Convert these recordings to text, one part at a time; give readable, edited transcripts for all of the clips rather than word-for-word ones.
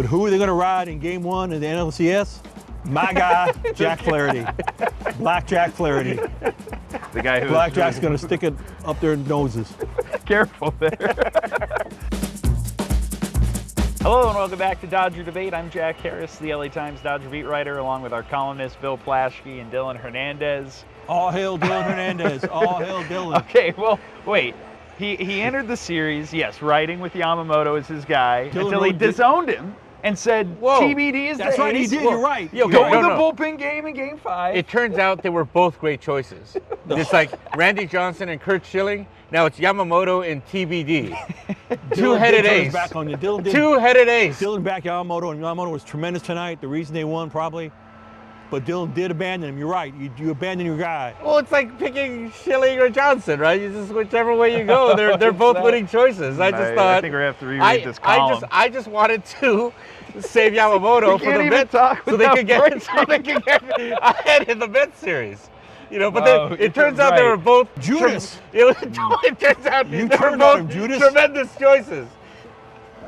who are they going to ride in Game 1 of the NLCS? My guy, Jack Flaherty. Black Jack Flaherty. The guy who Black Jack's going to stick it up their noses. Careful there. Hello and welcome back to Dodger Debate. I'm Jack Harris, the LA Times Dodger beat writer, along with our columnists Bill Plaschke and Dylan Hernández. All hail Dylan Hernández. All hail Dylan. Okay, well, wait. He entered the series, yes, riding with Yamamoto as his guy, until he disowned him and said, Whoa. TBD is That's the right, he ace. did. You're right. Go with the bullpen game in Game 5. It turns out they were both great choices. It's like Randy Johnson and Kurt Schilling. Now it's Yamamoto and TBD. Two-headed ace. Back on you. Dylan did. Two-headed ace. Dylan backed Yamamoto, and Yamamoto was tremendous tonight. The reason they won, probably. But Dylan did abandon him. You're right. You abandon your guy. Well, it's like picking Schilling or Johnson, right? You just whichever way you go, they're both winning choices. I just thought. I think we're gonna have to reread this column. I just wanted to save Yamamoto for the Mets so they could get ahead in the Mets series. You know, but it turns out they were both Judas. It turns out You they were turned on both him, Judas. tremendous choices.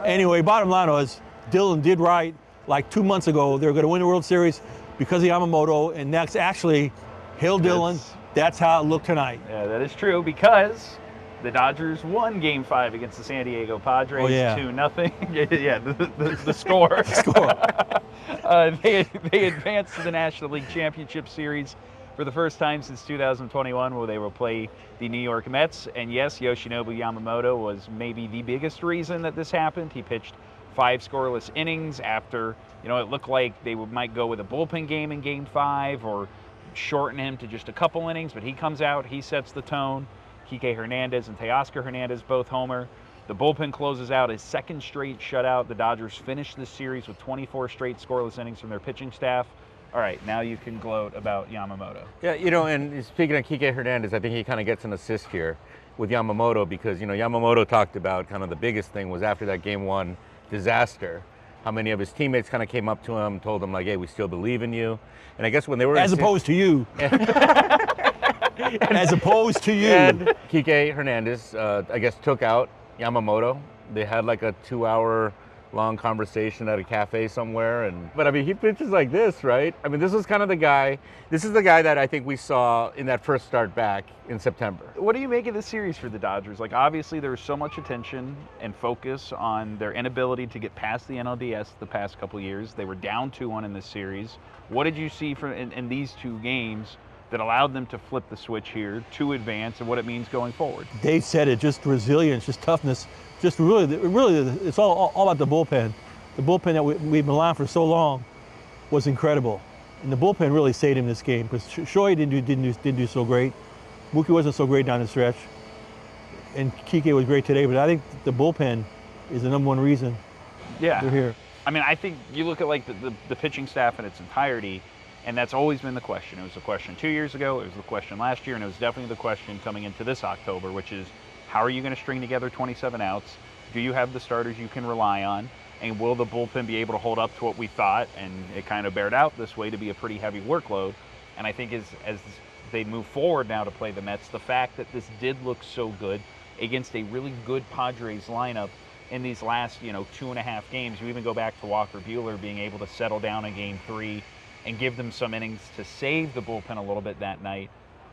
Anyway, bottom line was Dylan did right. Like 2 months ago, they were going to win the World Series because of Yamamoto, and that's actually, hail Dylan. That's how it looked tonight. Yeah, that is true, because the Dodgers won Game 5 against the San Diego Padres 2-0. Yeah, the score. The score. They advanced to the National League Championship Series for the first time since 2021, where they will play the New York Mets. And yes, Yoshinobu Yamamoto was maybe the biggest reason that this happened. He pitched 5 scoreless innings after, it looked like they might go with a bullpen game in Game 5 or shorten him to just a couple innings, but he comes out, he sets the tone. Kike Hernández and Teoscar Hernandez both homer. The bullpen closes out his second straight shutout. The Dodgers finish this series with 24 straight scoreless innings from their pitching staff. All right, now you can gloat about Yamamoto. Yeah, and speaking of Kike Hernández, I think he kind of gets an assist here with Yamamoto because, Yamamoto talked about kind of the biggest thing was after that Game 1 disaster, how many of his teammates kind of came up to him, told him like, hey, we still believe in you. And I guess when they were As opposed to you. As opposed to you. And Kike Hernández, I guess, took out Yamamoto. They had like a 2-hour long conversation at a cafe somewhere. But I mean, he pitches like this, right? I mean, this is kind of the guy that I think we saw in that first start back in September. What do you make of this series for the Dodgers? Like, obviously there was so much attention and focus on their inability to get past the NLDS the past couple years. They were down 2-1 in this series. What did you see in these 2 games that allowed them to flip the switch here to advance, and what it means going forward? Dave said it, just resilience, just toughness. Just really, it's all about the bullpen. The bullpen that we've been on for so long was incredible, and the bullpen really saved him this game because Shohei didn't do so great. Mookie wasn't so great down the stretch, and Kike was great today. But I think the bullpen is the #1 reason they're here. I mean, I think you look at like the pitching staff in its entirety, and that's always been the question. It was the question 2 years ago, it was the question last year, and it was definitely the question coming into this October, which is, how are you going to string together 27 outs? Do you have the starters you can rely on? And will the bullpen be able to hold up to what we thought? And it kind of bared out this way to be a pretty heavy workload. And I think as they move forward now to play the Mets, the fact that this did look so good against a really good Padres lineup in these last 2.5 games. You even go back to Walker Buehler being able to settle down in Game 3 and give them some innings to save the bullpen a little bit that night.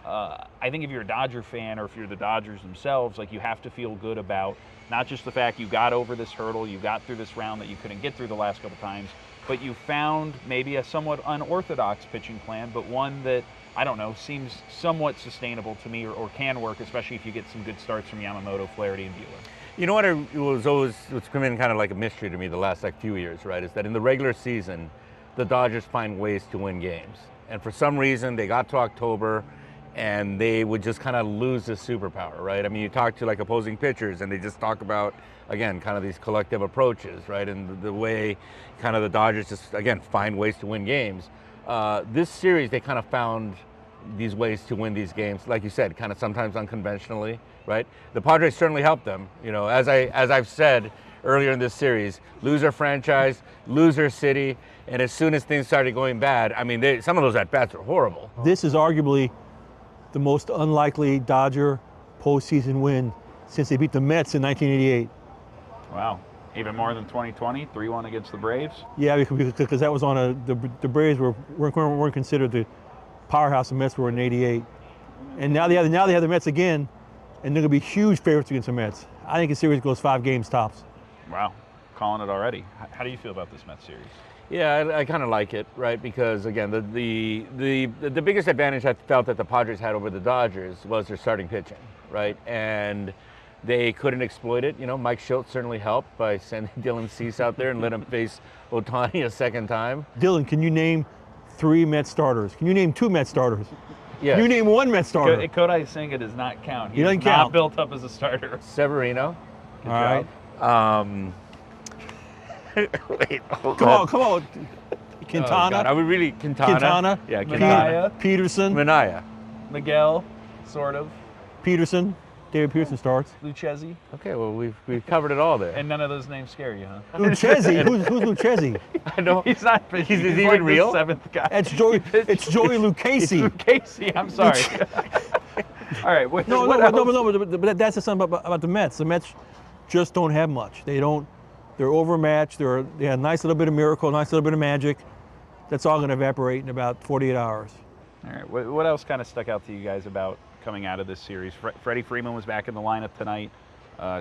I think if you're a Dodger fan, or if you're the Dodgers themselves, like, you have to feel good about not just the fact you got over this hurdle, you got through this round that you couldn't get through the last couple times, but you found maybe a somewhat unorthodox pitching plan, but one that, I don't know, seems somewhat sustainable to me, or can work, especially if you get some good starts from Yamamoto, Flaherty, and Buehler. You know what? What's come in kind of like a mystery to me the last few years, right? Is that in the regular season, the Dodgers find ways to win games, and for some reason they got to October and they would just kind of lose this superpower, right? I mean, you talk to like opposing pitchers and they just talk about, again, kind of these collective approaches, right? And the way kind of the Dodgers just, again, find ways to win games. This series, they kind of found these ways to win these games, like you said, kind of sometimes unconventionally, right? The Padres certainly helped them. As I've said earlier in this series, loser franchise, loser city, and as soon as things started going bad, I mean, some of those at-bats were horrible. This is arguably the most unlikely Dodger postseason win since they beat the Mets in 1988. Wow. Even more than 2020, 3-1 against the Braves. Yeah, because that was on the Braves weren't considered the powerhouse. The Mets were in '88, and now they have the Mets again, and they're going to be huge favorites against the Mets. I think the series goes 5 games tops. Wow, calling it already. How do you feel about this Mets series? Yeah, I kind of like it, right? Because again, the biggest advantage I felt that the Padres had over the Dodgers was their starting pitching, right? And they couldn't exploit it. You know, Mike Schultz certainly helped by sending Dylan Cease out there and let him face Ohtani a second time. Dylan, can you name 3 Mets starters? Can you name 2 Mets starters? Yeah. Can you name 1 Mets starter? Kodai Senga does not count. He doesn't He's not count. built up as a starter. Severino. Good All job. Wait, hold Come on. on, come on. Quintana, Oh, God, I would really Quintana? Yeah, Minaya. Peterson, Minaya. Miguel, sort of. Peterson. David Peterson starts. Lucchesi. Okay, well we've covered it all there. And none of those names scare you, huh? Lucchesi. Who's Lucchesi? I know. He's not. He's he's even like real? The 7th guy. It's Joey Lucchesi. It's Casey. I'm sorry. All right. What No, else? but that's the something about the Mets. The Mets just don't have much. They're overmatched. They have a nice little bit of miracle, nice little bit of magic. That's all going to evaporate in about 48 hours. All right. What else kind of stuck out to you guys about coming out of this series? Freddie Freeman was back in the lineup tonight.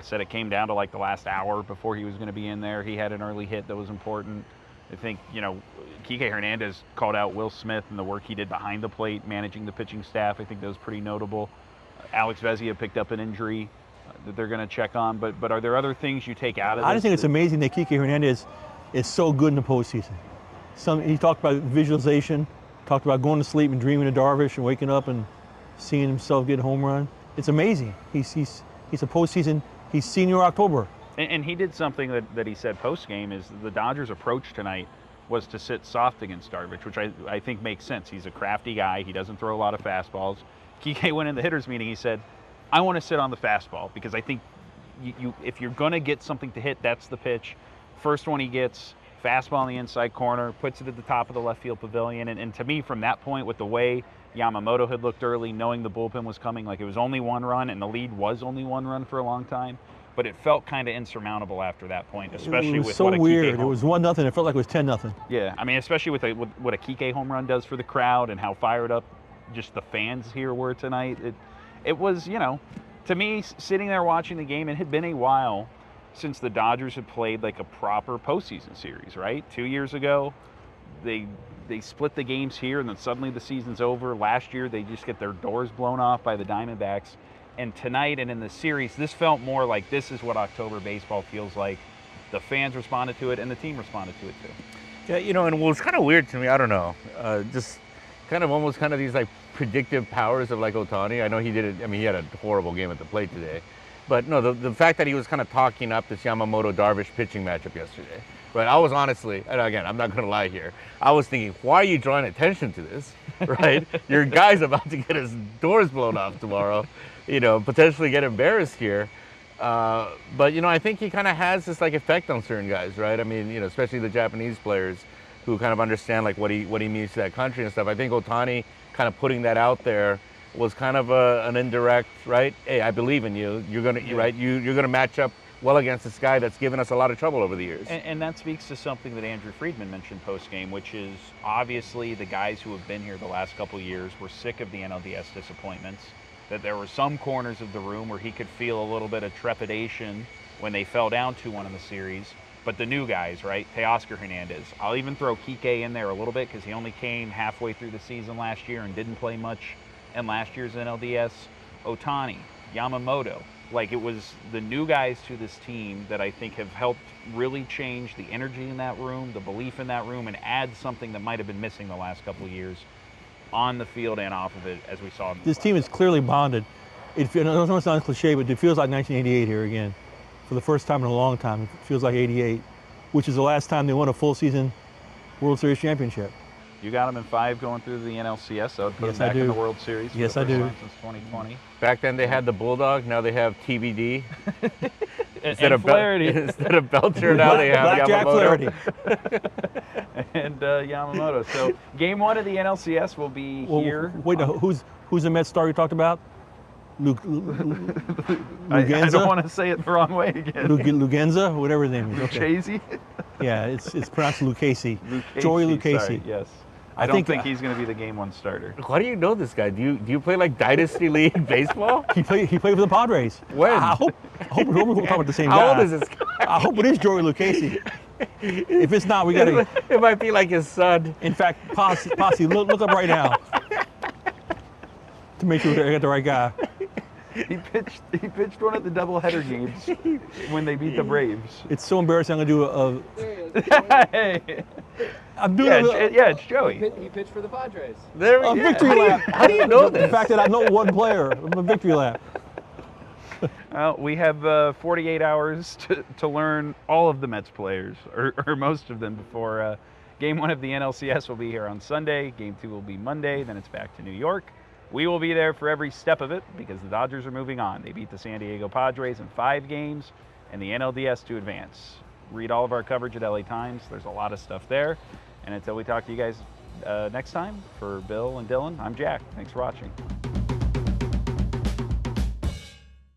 Said it came down to like the last hour before he was going to be in there. He had an early hit that was important. I think, Kike Hernandez called out Will Smith and the work he did behind the plate, managing the pitching staff. I think that was pretty notable. Alex Vezina picked up an injury that they're going to check on. But are there other things you take out of this? I just think it's amazing that Kike Hernandez is so good in the postseason. He talked about visualization, talked about going to sleep and dreaming of Darvish and waking up and seeing himself get a home run. It's amazing. He's a postseason. He's senior October. And he did something that he said post-game is the Dodgers' approach tonight was to sit soft against Darvish, which I think makes sense. He's a crafty guy. He doesn't throw a lot of fastballs. Kike went in the hitters meeting. He said, I want to sit on the fastball because I think if you're going to get something to hit, that's the pitch. First one he gets, fastball in the inside corner, puts it at the top of the left field pavilion. And to me, from that point, with the way Yamamoto had looked early, knowing the bullpen was coming, like it was only 1 run, and the lead was only 1 run for a long time. But it felt kind of insurmountable after that point, especially with what a Kike weird. home. It was 1-0. It felt like it was 10-0. Yeah, I mean, especially with what a Kike home run does for the crowd and how fired up just the fans here were tonight. It was, to me, sitting there watching the game, it had been a while since the Dodgers had played like a proper postseason series, right? 2 years ago, they split the games here, and then suddenly the season's over. Last year, they just get their doors blown off by the Diamondbacks. And tonight and in the series, this felt more like this is what October baseball feels like. The fans responded to it, and the team responded to it too. Yeah, and what was kind of weird to me, I don't know, just kind of almost kind of these like predictive powers of like Ohtani. I know he did it. I mean, he had a horrible game at the plate today. But no, the fact that he was kind of talking up this Yamamoto-Darvish pitching matchup yesterday, right? I was honestly, and again, I'm not going to lie here, I was thinking, why are you drawing attention to this, right? Your guy's about to get his doors blown off tomorrow, potentially get embarrassed here. But, I think he kind of has this like effect on certain guys, right? I mean, especially the Japanese players who kind of understand like what he means to that country and stuff. I think Ohtani kind of putting that out there was kind of an indirect, right? Hey, I believe in you. You're gonna, right? You're gonna match up well against this guy that's given us a lot of trouble over the years. And that speaks to something that Andrew Friedman mentioned post-game, which is obviously the guys who have been here the last couple of years were sick of the NLDS disappointments, that there were some corners of the room where he could feel a little bit of trepidation when they fell down 2-1 in the series. But the new guys, right? Teoscar Hernandez. I'll even throw Kike in there a little bit because he only came halfway through the season last year and didn't play much in last year's NLDS. Ohtani, Yamamoto. Like, it was the new guys to this team that I think have helped really change the energy in that room, the belief in that room, and add something that might have been missing the last couple of years on the field and off of it, as we saw. This team is clearly bonded. It sounds cliche, but it feels like 1988 here again. For the first time in a long time, it feels like 88, which is the last time they won a full season World Series championship. You got them in 5 going through the NLCS, so put Yes, them I back do. in the World Series. For Yes, the I first do. time since 2020. Back then they had the Bulldog, now they have TBD. And Flaherty. Instead of Belcher, now they have Blackjack Yamamoto. Flaherty. And Yamamoto. So game 1 of the NLCS will be here. Wait, who's the Mets star you talked about? I Lugenza? don't want to say it the wrong way again. Lugenza, whatever his name is. Okay. Lucchesi? Yeah, it's pronounced Lucchesi. Joey Lucchesi. Sorry, yes. I don't think he's going to be the game one starter. Why do you know this guy? Do you play like Dynasty League baseball? He played for the Padres. When? I hope we're talking about the same guy. How old is this guy? I hope it is Joey Lucchesi. If it's not, we gotta. It might be like his son. In fact, Posse, look up right now to make sure I got the right guy. He pitched one of the doubleheader games when they beat the Braves. It's so embarrassing. I'm gonna do Hey. I'm doing it's Joey. He pitched for the Padres. There a victory lap. How do you know this? The fact that I know one player, a victory lap. Well, we have 48 hours to learn all of the Mets players, or most of them, before Game 1 of the NLCS will be here on Sunday. Game 2 will be Monday. Then it's back to New York. We will be there for every step of it because the Dodgers are moving on. They beat the San Diego Padres in 5 games and the NLDS to advance. Read all of our coverage at LA Times. There's a lot of stuff there. And until we talk to you guys next time, for Bill and Dylan, I'm Jack. Thanks for watching.